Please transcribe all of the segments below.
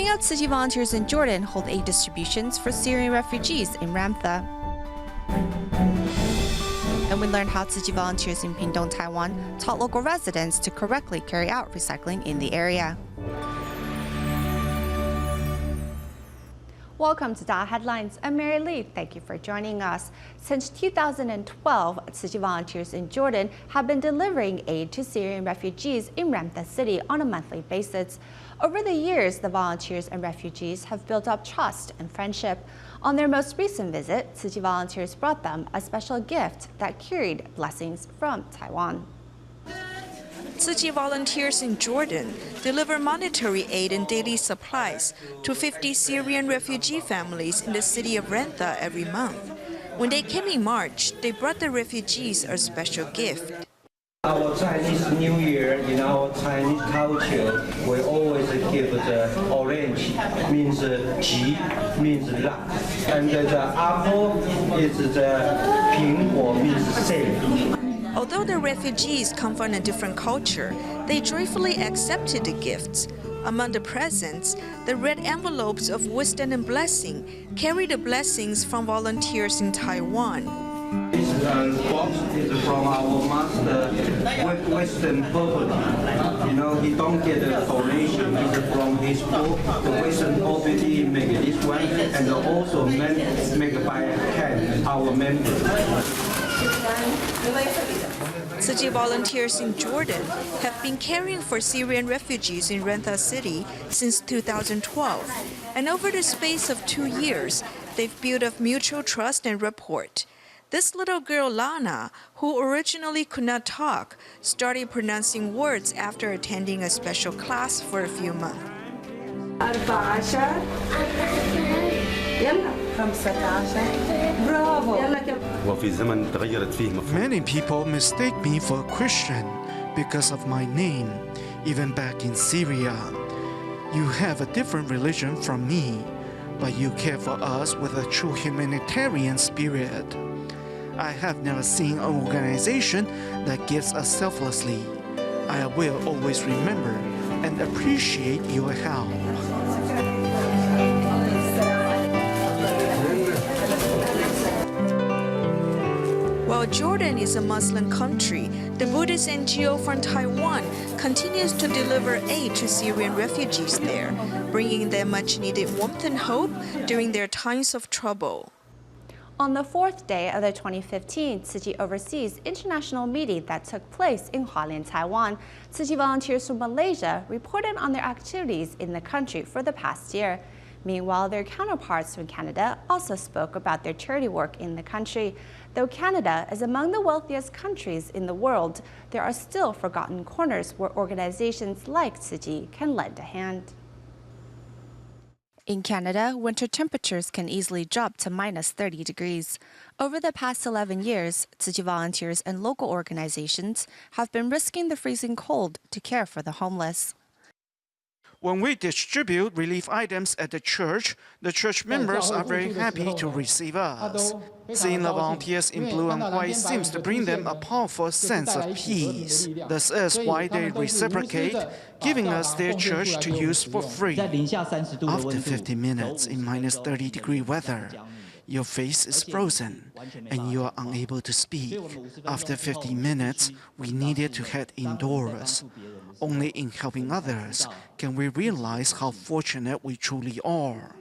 Coming up, Tzu Chi volunteers in Jordan hold aid distributions for Syrian refugees in Ramtha. And we learned how Tzu Chi volunteers in Pingtung, Taiwan taught local residents to correctly carry out recycling in the area. Welcome to DaAi Headlines. I'm Mary Lee. Thank you for joining us. Since 2012, Tzu Chi volunteers in Jordan have been delivering aid to Syrian refugees in Ramtha city on a monthly basis. Over the years, the volunteers and refugees have built up trust and friendship. On their most recent visit, Tzu Chi volunteers brought them a special gift that carried blessings from Taiwan. Tzu Chi volunteers in Jordan deliver monetary aid and daily supplies to 50 Syrian refugee families in the city of Ramtha every month. When they came in March, they brought the refugees a special gift. Our Chinese New Year, in our Chinese culture, we always give the orange, means Qi, means luck. And the apple is the Pingtung, means safe. Although the refugees come from a different culture, they joyfully accepted the gifts. Among the presents, the red envelopes of wisdom and blessing carry the blessings from volunteers in Taiwan. This box is from our master Western property. You know, he don't get a donation. It's from his book. The Western property make this one, and also make by hand our members. Tzu Chi volunteers in Jordan have been caring for Syrian refugees in Ramtha city since 2012. And over the space of 2 years, they've built up mutual trust and rapport. This little girl, Lana, who originally could not talk, started pronouncing words after attending a special class for a few months. Many people mistake me for a Christian because of my name, even back in Syria. You have a different religion from me, but you care for us with a true humanitarian spirit. I have never seen an organization that gives us selflessly. I will always remember and appreciate your help. While Jordan is a Muslim country, the Buddhist NGO from Taiwan continues to deliver aid to Syrian refugees there, bringing them much-needed warmth and hope during their times of trouble. On the fourth day of the 2015 Tzu Chi Overseas International Meeting that took place in Hualien, Taiwan, Tzu Chi volunteers from Malaysia reported on their activities in the country for the past year. Meanwhile, their counterparts from Canada also spoke about their charity work in the country. Though Canada is among the wealthiest countries in the world, there are still forgotten corners where organizations like Tzu Chi can lend a hand. In Canada, winter temperatures can easily drop to minus 30 degrees. Over the past 11 years, Tzu Chi volunteers and local organizations have been risking the freezing cold to care for the homeless. When we distribute relief items at the church members are very happy to receive us. Seeing the volunteers in blue and white seems to bring them a powerful sense of peace. This is why they reciprocate, giving us their church to use for free. After 50 minutes in minus 30-degree weather, your face is frozen and you are unable to speak. After 50 minutes, we needed to head indoors. Only in helping others can we realize how fortunate we truly are.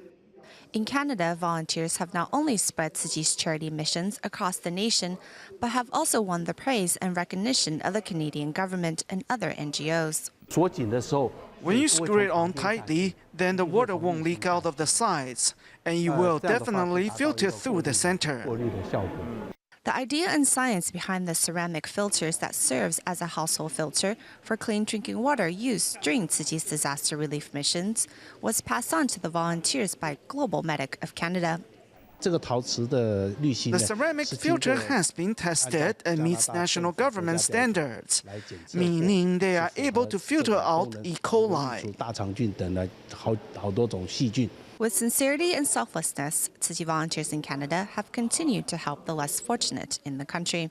In Canada, volunteers have not only spread Tzu Chi's charity missions across the nation, but have also won the praise and recognition of the Canadian government and other NGOs. When you screw it on tightly, then the water won't leak out of the sides, and you will definitely filter through the center. The idea and science behind the ceramic filters that serves as a household filter for clean drinking water used during Tzu Chi's disaster relief missions was passed on to the volunteers by Global Medic of Canada. The ceramic filter has been tested and meets national government standards, meaning they are able to filter out E. coli. With sincerity and selflessness, Tzu Chi volunteers in Canada have continued to help the less fortunate in the country.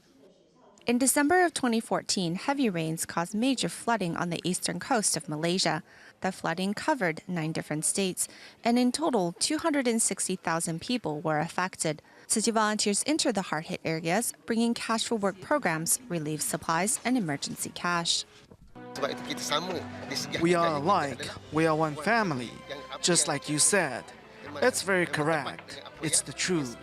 In December of 2014, heavy rains caused major flooding on the eastern coast of Malaysia. The flooding covered 9 different states, and in total, 260,000 people were affected. Tzu Chi volunteers entered the hard-hit areas, bringing cash for work programs, relief supplies, and emergency cash. We are alike. We are one family. Just like you said. It's very correct. It's the truth.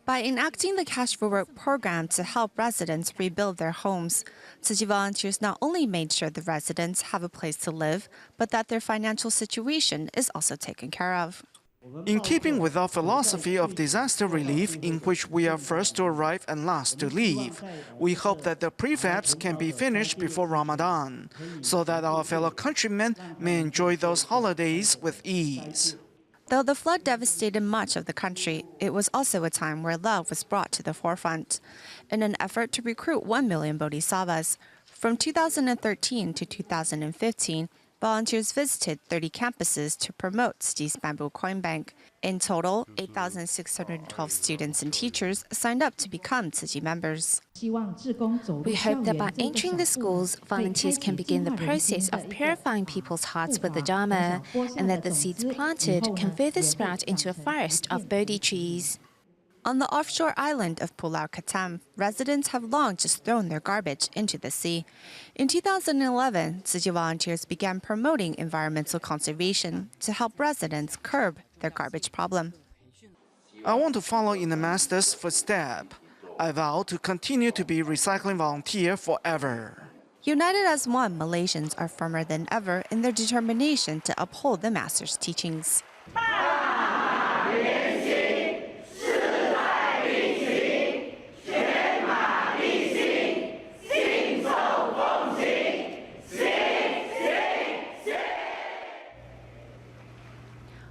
By enacting the Cash for Work program to help residents rebuild their homes, Tzu Chi volunteers not only made sure the residents have a place to live, but that their financial situation is also taken care of. In keeping with our philosophy of disaster relief, in which we are first to arrive and last to leave, we hope that the prefabs can be finished before Ramadan, so that our fellow countrymen may enjoy those holidays with ease. Though the flood devastated much of the country, it was also a time where love was brought to the forefront. In an effort to recruit 1 million bodhisattvas, from 2013 to 2015, volunteers visited 30 campuses to promote Tzu Chi's Bamboo Coin Bank. In total, 8,612 students and teachers signed up to become Tzu Chi members. We hope that by entering the schools, volunteers can begin the process of purifying people's hearts with the Dharma, and that the seeds planted can further sprout into a forest of Bodhi trees. On the offshore island of Pulau Ketam, residents have long just thrown their garbage into the sea. In 2011, Tzu Chi volunteers began promoting environmental conservation to help residents curb their garbage problem. I want to follow in the Master's footsteps. I vow to continue to be recycling volunteer forever. United as one, Malaysians are firmer than ever in their determination to uphold the Master's teachings.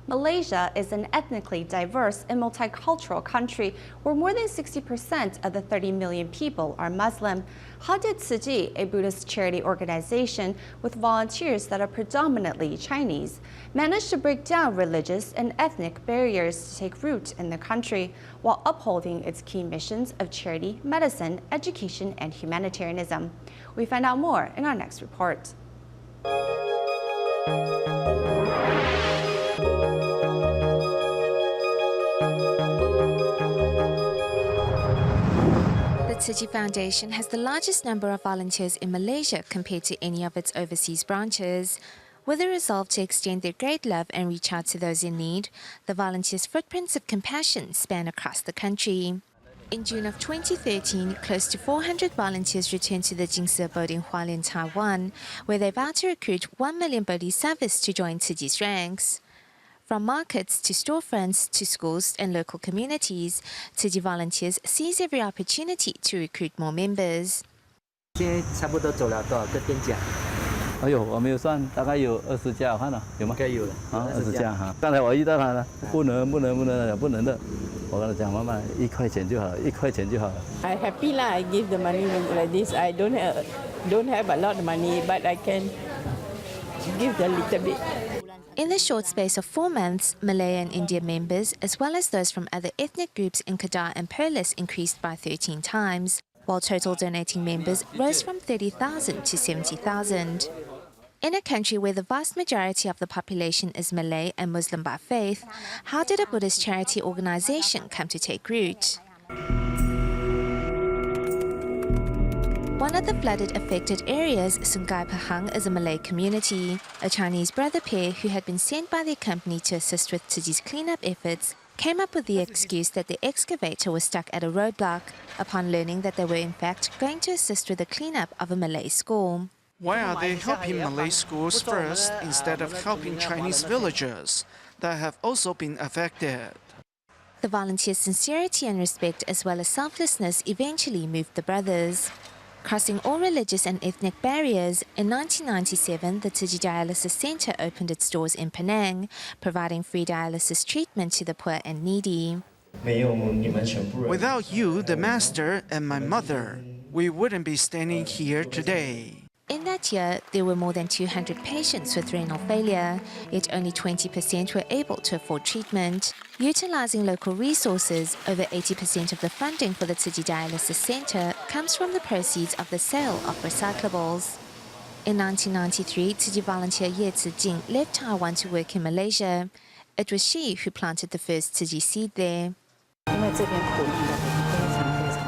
Malaysia is an ethnically diverse and multicultural country where more than 60% of the 30 million people are Muslim. How did Tzu Chi, a Buddhist charity organization with volunteers that are predominantly Chinese, manage to break down religious and ethnic barriers to take root in the country while upholding its key missions of charity, medicine, education, and humanitarianism? We find out more in our next report. The Tzu Chi Foundation has the largest number of volunteers in Malaysia compared to any of its overseas branches. With a resolve to extend their great love and reach out to those in need, the volunteers' footprints of compassion span across the country. In June of 2013, close to 400 volunteers returned to the Jingsi abode in Hualien, Taiwan, where they vowed to recruit 1 million bodhisattvas to join Tzu Chi's ranks. From markets to storefronts to schools and local communities, Tzu Chi volunteers seize every opportunity to recruit more members. 现在差不多走了多少个店家？哎呦，我没有算，大概有20家，我看了有吗？应该有了啊，20家哈。刚才我遇到他了，不能的，我跟他讲，妈妈1块钱就好了，1块钱就好了。I happy lah. I give the money like this. I don't have a lot of money, but I can give a little bit. In the short space of 4 months, Malay and Indian members, as well as those from other ethnic groups in Kedah and Perlis, increased by 13 times, while total donating members rose from 30,000 to 70,000. In a country where the vast majority of the population is Malay and Muslim by faith, how did a Buddhist charity organization come to take root? One of the flooded-affected areas, Sungai Pahang, is a Malay community. A Chinese brother pair who had been sent by their company to assist with Tzu Chi's cleanup efforts came up with the excuse that the excavator was stuck at a roadblock upon learning that they were in fact going to assist with the cleanup of a Malay school. Why are they helping Malay schools first instead of helping Chinese villagers that have also been affected? The volunteers' sincerity and respect as well as selflessness eventually moved the brothers. Crossing all religious and ethnic barriers, in 1997, the Tzu Chi Dialysis Centre opened its doors in Penang, providing free dialysis treatment to the poor and needy. Without you, the Master, and my mother, we wouldn't be standing here today. In that year, there were more than 200 patients with renal failure, yet only 20% were able to afford treatment. Utilizing local resources, over 80% of the funding for the Tzu Chi Dialysis Center comes from the proceeds of the sale of recyclables. In 1993, Tzu Chi volunteer Ye Tzu left Taiwan to work in Malaysia. It was she who planted the first Tzu Chi seed there.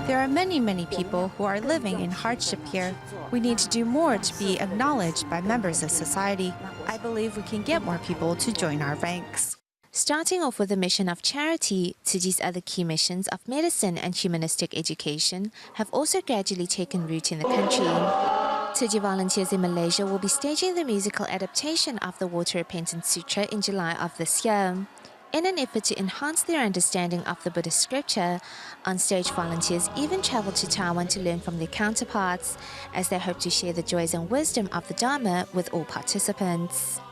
There are many people who are living in hardship here. We need to do more to be acknowledged by members of society. I believe we can get more people to join our ranks. Starting off with the mission of charity, Tzu Chi's other key missions of medicine and humanistic education have also gradually taken root in the country. Tzu Chi volunteers in Malaysia will be staging the musical adaptation of the Water Repentance Sutra in July of this year. In an effort to enhance their understanding of the Buddhist scripture, on-stage volunteers even travel to Taiwan to learn from their counterparts, as they hope to share the joys and wisdom of the Dharma with all participants.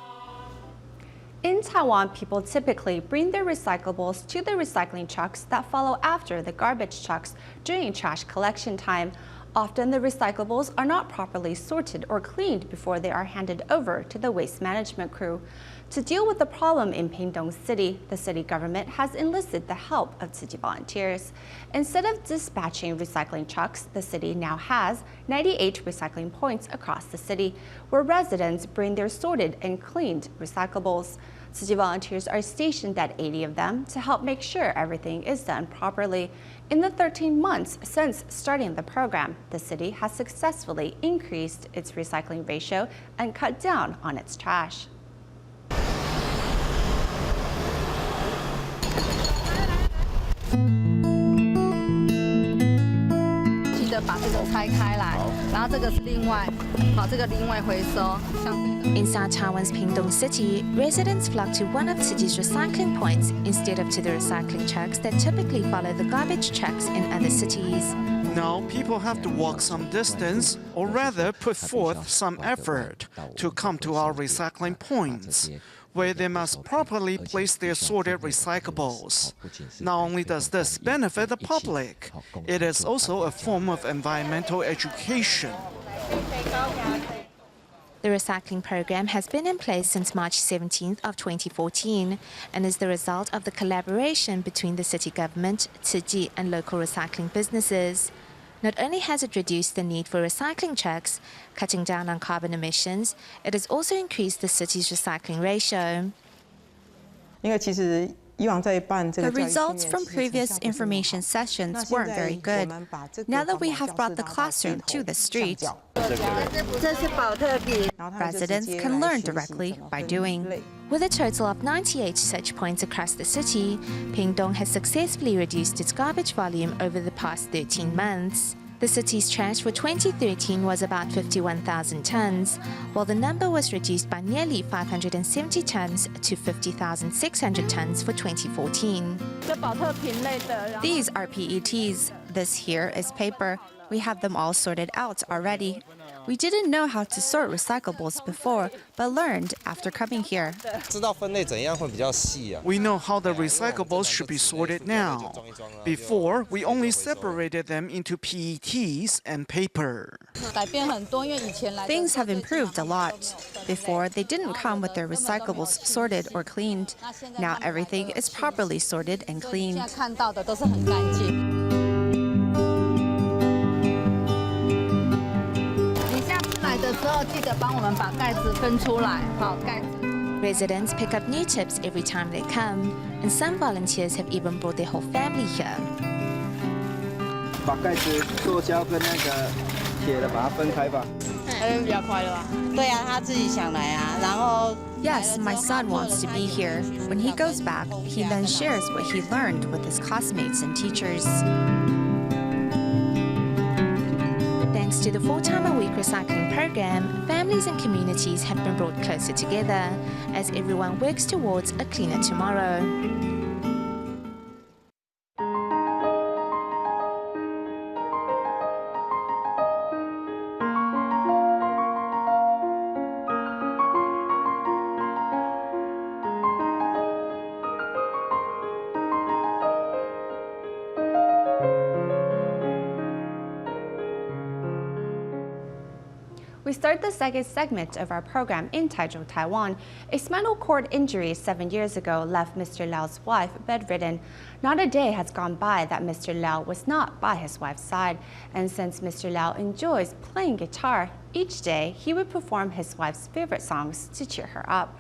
In Taiwan, people typically bring their recyclables to the recycling trucks that follow after the garbage trucks during trash collection time. Often the recyclables are not properly sorted or cleaned before they are handed over to the waste management crew. To deal with the problem in Pingtung City, the city government has enlisted the help of Tzu Chi volunteers. Instead of dispatching recycling trucks, the city now has 98 recycling points across the city, where residents bring their sorted and cleaned recyclables. Tzu Chi volunteers are stationed at 80 of them to help make sure everything is done properly. In the 13 months since starting the program, the city has successfully increased its recycling ratio and cut down on its trash. Inside Taiwan's Pingtung City, residents flock to one of Tzu Chi's recycling points instead of to the recycling trucks that typically follow the garbage trucks in other cities. Now people have to walk some distance, or rather put forth some effort, to come to our recycling points, where they must properly place their sorted recyclables. Not only does this benefit the public, it is also a form of environmental education. The recycling program has been in place since March 17th of 2014 and is the result of the collaboration between the city government, Tzu Chi, and local recycling businesses. Not only has it reduced the need for recycling trucks, cutting down on carbon emissions, it has also increased the city's recycling ratio. The results from previous information sessions weren't very good. Now that we have brought the classroom to the street, residents can learn directly by doing. With a total of 98 such points across the city, Pingtung has successfully reduced its garbage volume over the past 13 months. The city's trash for 2013 was about 51,000 tons, while the number was reduced by nearly 570 tons to 50,600 tons for 2014. These are PETs. This here is paper. We have them all sorted out already. We didn't know how to sort recyclables before, but learned after coming here. We know how the recyclables should be sorted now. Before, we only separated them into PETs and paper. Things have improved a lot. Before, they didn't come with their recyclables sorted or cleaned. Now everything is properly sorted and cleaned. Residents pick up new tips every time they come, and some volunteers have even brought their whole family here. Yes, my son wants to be here. When he goes back, he then shares what he learned with his classmates and teachers. Thanks to the 4-time-a-week recycling program, families and communities have been brought closer together as everyone works towards a cleaner tomorrow. We start the second segment of our program in Taichung, Taiwan. A spinal cord injury 7 years ago left Mr. Liao's wife bedridden. Not a day has gone by that Mr. Liao was not by his wife's side. And since Mr. Liao enjoys playing guitar, each day he would perform his wife's favorite songs to cheer her up.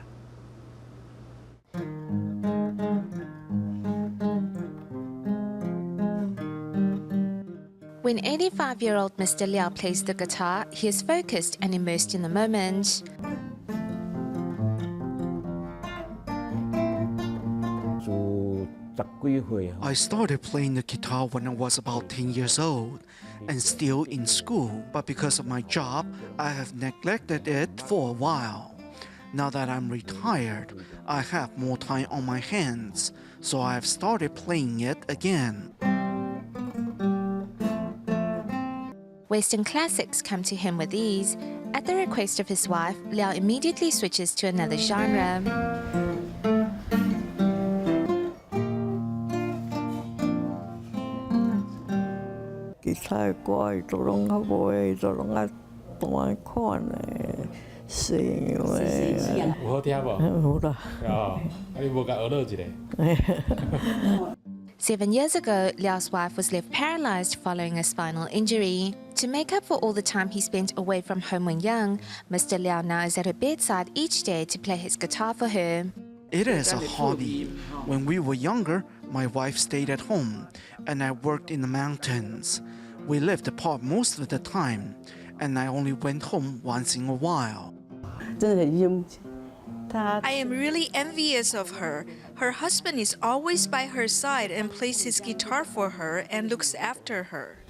When 85-year-old Mr. Liao plays the guitar, he is focused and immersed in the moment. I started playing the guitar when I was about 10 years old and still in school, but because of my job, I have neglected it for a while. Now that I'm retired, I have more time on my hands, so I have started playing it again. Western classics come to him with ease. At the request of his wife, Liao immediately switches to another genre. Guitar 歌做拢較會，做拢較單款的，是話。有好聽無？好啦。哦，你無甲學落一個。 7 years ago, Liao's wife was left paralyzed following a spinal injury. To make up for all the time he spent away from home when young, Mr. Liao now is at her bedside each day to play his guitar for her. It is a hobby. When we were younger, my wife stayed at home, and I worked in the mountains. We lived apart most of the time, and I only went home once in a while. I am really envious of her. Her husband is always by her side and plays his guitar for her and looks after her.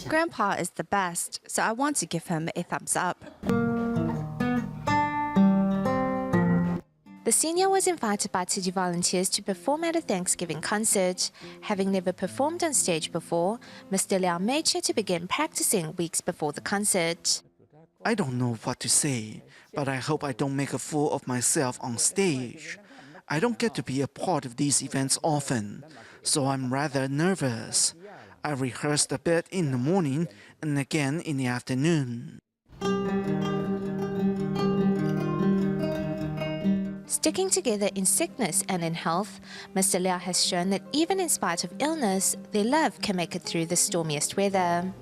Grandpa is the best, so I want to give him a thumbs up. The senior was invited by Tzu Chi volunteers to perform at a Thanksgiving concert. Having never performed on stage before, Mr. Liao made sure to begin practicing weeks before the concert. I don't know what to say, but I hope I don't make a fool of myself on stage. I don't get to be a part of these events often, so I'm rather nervous. I rehearsed a bit in the morning and again in the afternoon. Sticking together in sickness and in health, Mr. Liao has shown that even in spite of illness, their love can make it through the stormiest weather.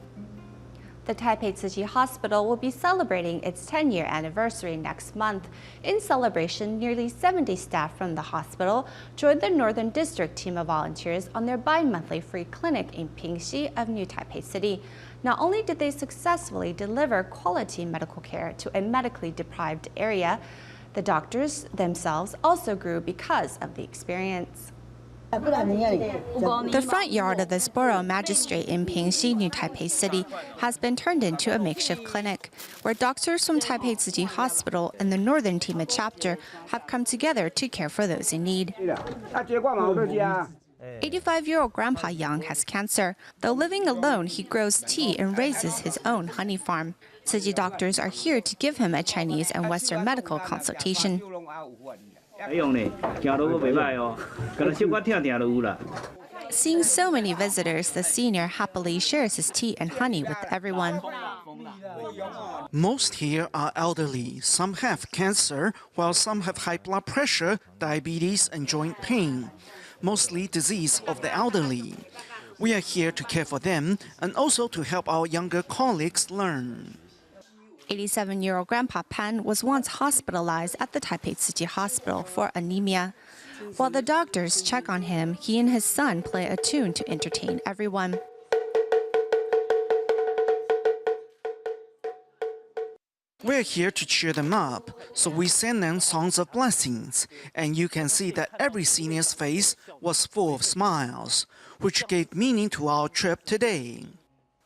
The Taipei Tzu Chi Hospital will be celebrating its 10-year anniversary next month. In celebration, nearly 70 staff from the hospital joined the Northern District team of volunteers on their bi-monthly free clinic in Pingxi of New Taipei City. Not only did they successfully deliver quality medical care to a medically deprived area, the doctors themselves also grew because of the experience. The front yard of this borough magistrate in Pingxi, New Taipei City, has been turned into a makeshift clinic, where doctors from Taipei Tzu Chi Hospital and the Northern Tima chapter have come together to care for those in need. 85-year-old Grandpa Yang has cancer. Though living alone, he grows tea and raises his own honey farm. Tzu Chi doctors are here to give him a Chinese and Western medical consultation. Seeing so many visitors, the senior happily shares his tea and honey with everyone. Most here are elderly. Some have cancer, while some have high blood pressure, diabetes, and joint pain, mostly disease of the elderly. We are here to care for them and also to help our younger colleagues learn. 87-year-old Grandpa Pan was once hospitalized at the Taipei Tzu Chi Hospital for anemia. While the doctors check on him, he and his son play a tune to entertain everyone. We're here to cheer them up, so we send them songs of blessings, and you can see that every senior's face was full of smiles, which gave meaning to our trip today.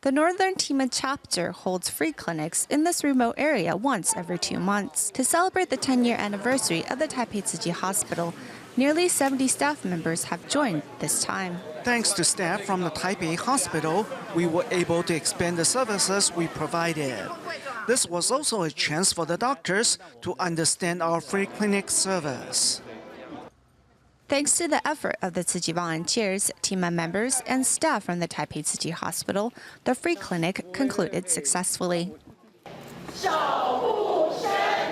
The Northern Tima chapter holds free clinics in this remote area once every 2 months. To celebrate the 10-year anniversary of the Taipei Tzu Chi Hospital, nearly 70 staff members have joined this time. Thanks to staff from the Taipei Hospital, we were able to expand the services we provided. This was also a chance for the doctors to understand our free clinic service. Thanks to the effort of the Tzu Chi volunteers, team members, and staff from the Taipei Tzu Chi Hospital, the free clinic concluded successfully. 守护生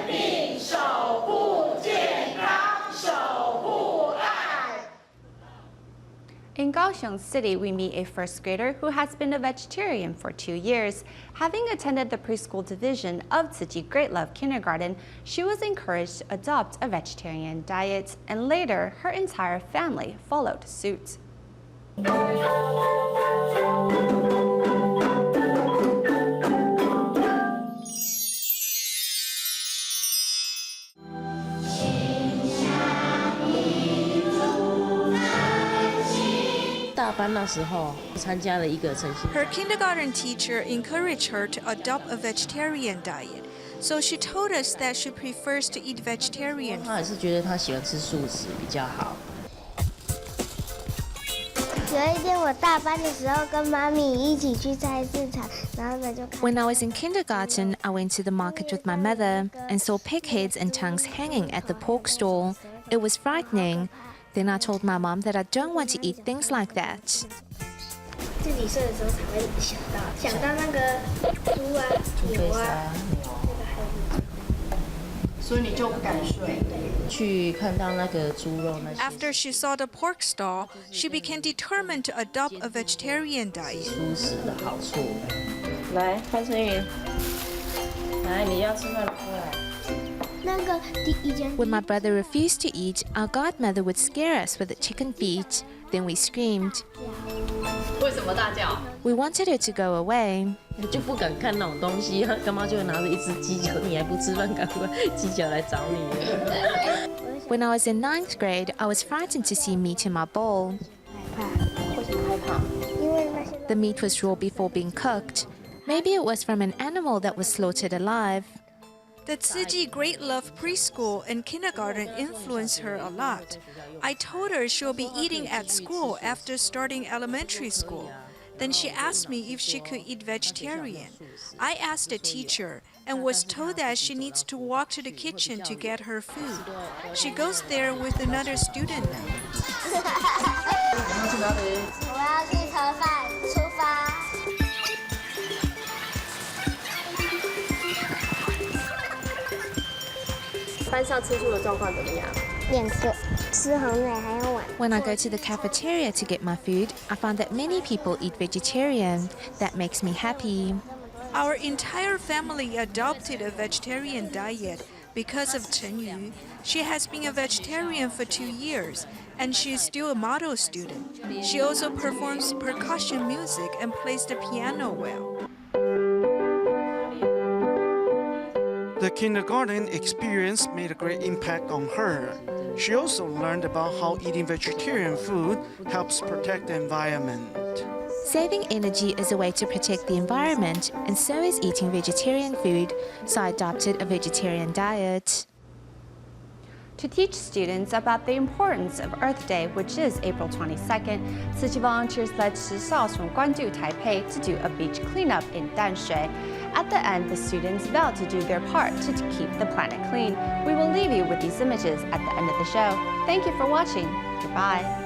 命，守护健康，守护爱。 In Kaohsiung City, we meet a first grader who has been a vegetarian for 2 years. Having attended the preschool division of Tzu Chi Great Love Kindergarten, she was encouraged to adopt a vegetarian diet, and later her entire family followed suit. Her kindergarten teacher encouraged her to adopt a vegetarian diet, so she told us that she prefers to eat vegetarian. When I was in kindergarten, I went to the market with my mother and saw pig heads and tongues hanging at the pork stall. It was frightening. Then I told my mom that I don't want to eat things like that. After she saw the pork stall, she became determined to adopt a vegetarian diet. When my brother refused to eat, our godmother would scare us with the chicken feet. Then we screamed. We wanted her to go away. When I was in 9th grade, I was frightened to see meat in my bowl. The meat was raw before being cooked. Maybe it was from an animal that was slaughtered alive. The Tzu Chi Great Love preschool and kindergarten influenced her a lot. I told her she'll be eating at school after starting elementary school. Then she asked me if she could eat vegetarian. I asked the teacher and was told that she needs to walk to the kitchen to get her food. She goes there with another student now. When I go to the cafeteria to get my food, I find that many people eat vegetarian. That makes me happy. Our entire family adopted a vegetarian diet because of Chen Yu. She has been a vegetarian for 2 years, and she is still a model student. She also performs percussion music and plays the piano well. The kindergarten experience made a great impact on her. She also learned about how eating vegetarian food helps protect the environment. Saving energy is a way to protect the environment, and so is eating vegetarian food, so I adopted a vegetarian diet. To teach students about the importance of Earth Day, which is April 22nd, Tzu Chi volunteers led Tzu Chi from Guangdu, Taipei to do a beach cleanup in Danshui. At the end, the students vowed to do their part to keep the planet clean. We will leave you with these images at the end of the show. Thank you for watching. Goodbye.